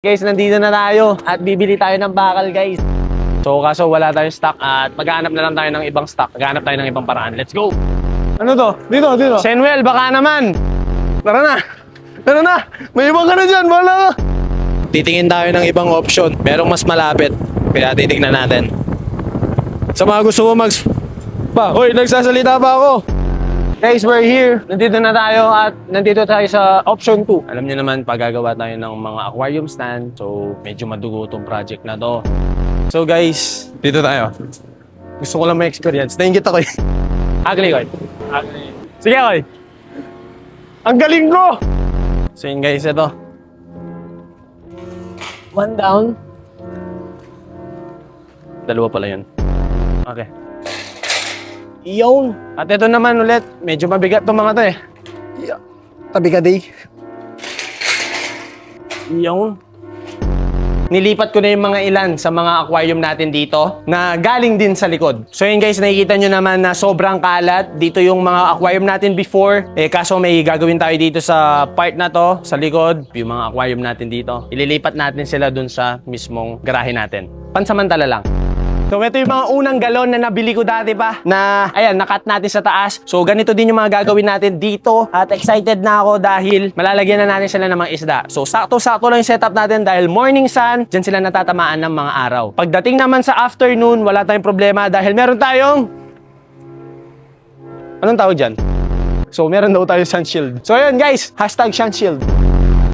Guys, nandito na tayo at bibili tayo ng bakal, guys. So, kaso wala tayong stock at maghanap na lang tayo ng ibang stock. Maghanap tayo ng ibang paraan. Let's go! Ano to? Dito. Senwell, baka naman! Tara na! Tara na! May ibang ka na dyan, wala ka! Titingin tayo ng ibang option. Merong mas malapit. Kaya titignan natin. Sa mga gusto ko Hoy, nagsasalita pa ako! Guys, we're here. Nandito na tayo at nandito tayo sa option 2. Alam niyo naman, paggagawa tayo ng mga aquarium stand. So, medyo madugo itong project na to. So guys, dito tayo. Gusto ko lang may experience. Nainggit ako eh. Ugly, Koy. Sige, Koy. Ang galing ko! So yun guys, ito. One down. Dalawa pala yun. Okay. Iyon. At ito naman ulit, medyo mabigat itong mga to eh. Tabi ka day. Iyon. Nilipat ko na yung mga ilan sa mga aquarium natin dito na galing din sa likod. So yun guys, nakikita nyo naman na sobrang kalat. Dito yung mga aquarium natin before. Kaso may gagawin tayo dito sa part na to, sa likod. Yung mga aquarium natin dito. Ililipat natin sila dun sa mismong garahe natin. Pansamantala lang. So ito yung mga unang galon na nabili ko dati pa na ayan, nakat natin sa taas. So ganito din yung mga gagawin natin dito at excited na ako dahil malalagyan na natin sila ng mga isda. So sakto-sakto lang yung setup natin dahil morning sun, dyan sila natatamaan ng mga araw. Pagdating naman sa afternoon, wala tayong problema dahil meron tayong anong tawag dyan? So meron daw tayo sun shield. So ayun guys, hashtag sun shield.